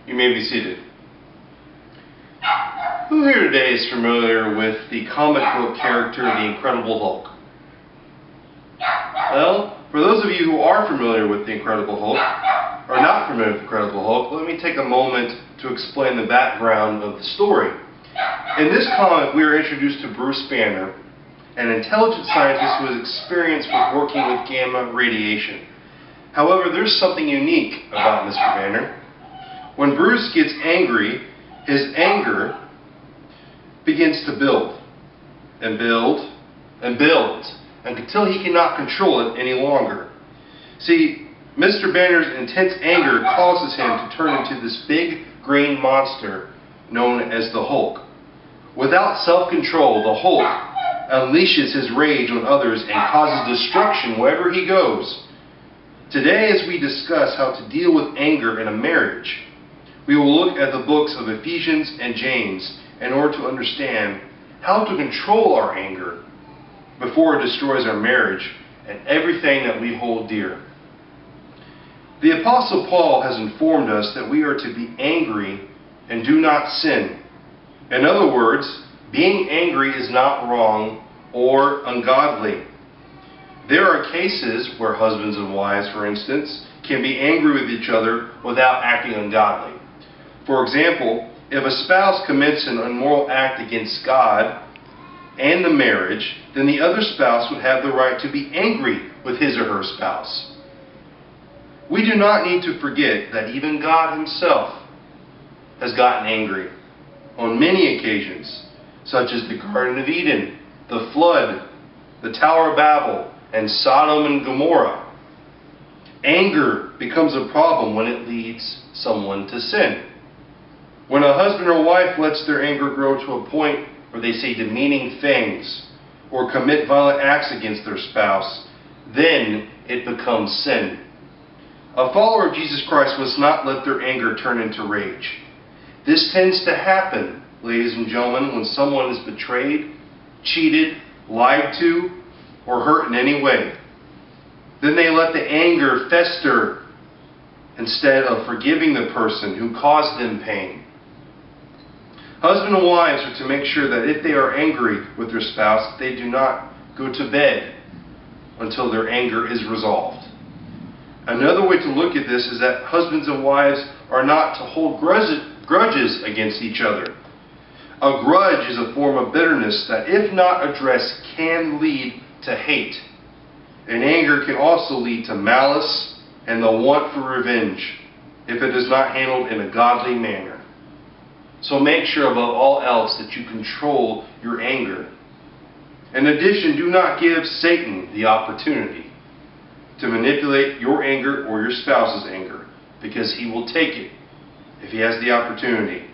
You may be seated. Who here today is familiar with the comic book character, the Incredible Hulk? Well, for those of you who are familiar with the Incredible Hulk, or not familiar with the Incredible Hulk, let me take a moment to explain the background of the story. In this comic, we are introduced to Bruce Banner, an intelligent scientist who has experience with working with gamma radiation. However, there's something unique about Mr. Banner. When Bruce gets angry, his anger begins to build and build and build until he cannot control it any longer. See, Mr. Banner's intense anger causes him to turn into this big green monster known as the Hulk. Without self-control, the Hulk unleashes his rage on others and causes destruction wherever he goes. Today, as we discuss how to deal with anger in a marriage, we will look at the books of Ephesians and James in order to understand how to control our anger before it destroys our marriage and everything that we hold dear. The Apostle Paul has informed us that we are to be angry and do not sin. In other words, being angry is not wrong or ungodly. There are cases where husbands and wives, for instance, can be angry with each other without acting ungodly. For example, if a spouse commits an immoral act against God and the marriage, then the other spouse would have the right to be angry with his or her spouse. We do not need to forget that even God himself has gotten angry on many occasions, such as the Garden of Eden, the flood, the Tower of Babel, and Sodom and Gomorrah. Anger becomes a problem when it leads someone to sin. When a husband or wife lets their anger grow to a point where they say demeaning things or commit violent acts against their spouse, then it becomes sin. A follower of Jesus Christ must not let their anger turn into rage. This tends to happen, ladies and gentlemen, when someone is betrayed, cheated, lied to, or hurt in any way. Then they let the anger fester instead of forgiving the person who caused them pain. Husbands and wives are to make sure that if they are angry with their spouse, they do not go to bed until their anger is resolved. Another way to look at this is that husbands and wives are not to hold grudges against each other. A grudge is a form of bitterness that, if not addressed, can lead to hate. And anger can also lead to malice and the want for revenge if it is not handled in a godly manner. So make sure above all else that you control your anger. In addition, do not give Satan the opportunity to manipulate your anger or your spouse's anger, because he will take it if he has the opportunity.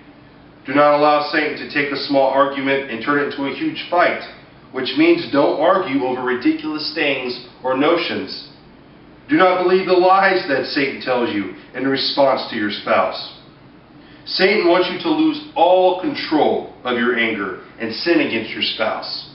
Do not allow Satan to take a small argument and turn it into a huge fight, which means don't argue over ridiculous things or notions. Do not believe the lies that Satan tells you in response to your spouse. Satan wants you to lose all control of your anger and sin against your spouse.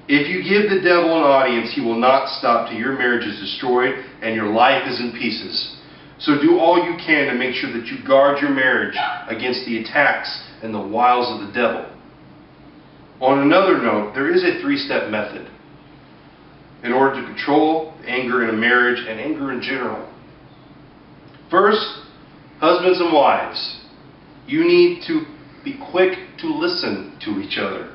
If you give the devil an audience, he will not stop till your marriage is destroyed and your life is in pieces. So do all you can to make sure that you guard your marriage against the attacks and the wiles of the devil. On another note, there is a three-step method in order to control anger in a marriage and anger in general. First, husbands and wives, you need to be quick to listen to each other.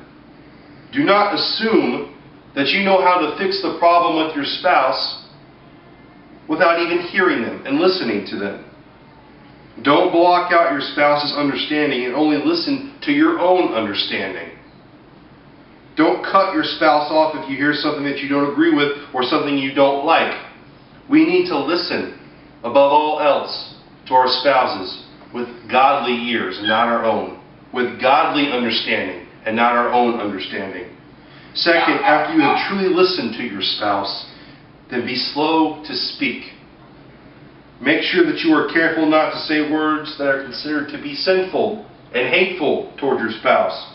Do not assume that you know how to fix the problem with your spouse without even hearing them and listening to them. Don't block out your spouse's understanding and only listen to your own understanding. Don't cut your spouse off if you hear something that you don't agree with or something you don't like. We need to listen, above all else, to our spouses with godly ears and not our own, with godly understanding and not our own understanding. Second, after you have truly listened to your spouse, then be slow to speak. Make sure that you are careful not to say words that are considered to be sinful and hateful toward your spouse.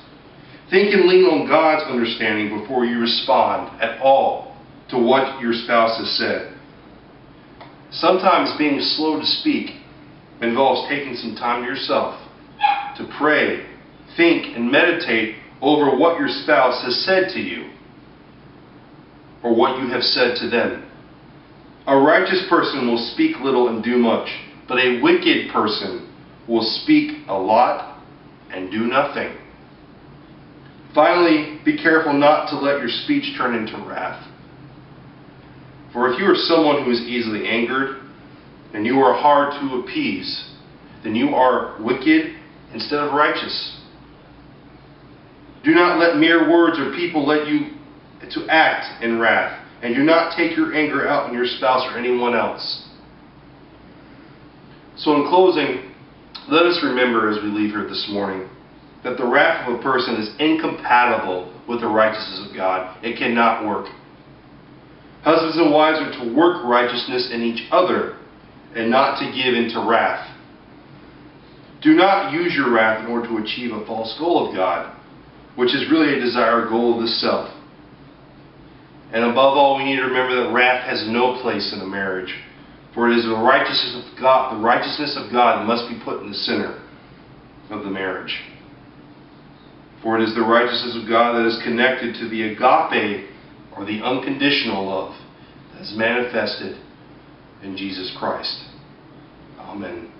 Think and lean on God's understanding before you respond at all to what your spouse has said. Sometimes being slow to speak involves taking some time to yourself to pray, think, and meditate over what your spouse has said to you or what you have said to them. A righteous person will speak little and do much, but a wicked person will speak a lot and do nothing. Finally, be careful not to let your speech turn into wrath. For if you are someone who is easily angered, and you are hard to appease, then you are wicked instead of righteous. Do not let mere words or people let you to act in wrath, and do not take your anger out on your spouse or anyone else. So in closing, let us remember as we leave here this morning that the wrath of a person is incompatible with the righteousness of God. It cannot work. Husbands and wives are to work righteousness in each other and not to give into wrath. Do not use your wrath in order to achieve a false goal of God, which is really a desired goal of the self. And above all, we need to remember that wrath has no place in a marriage, for it is the righteousness of God. The righteousness of God must be put in the center of the marriage. For it is the righteousness of God that is connected to the agape, or the unconditional love, that is manifested in Jesus Christ. Amen.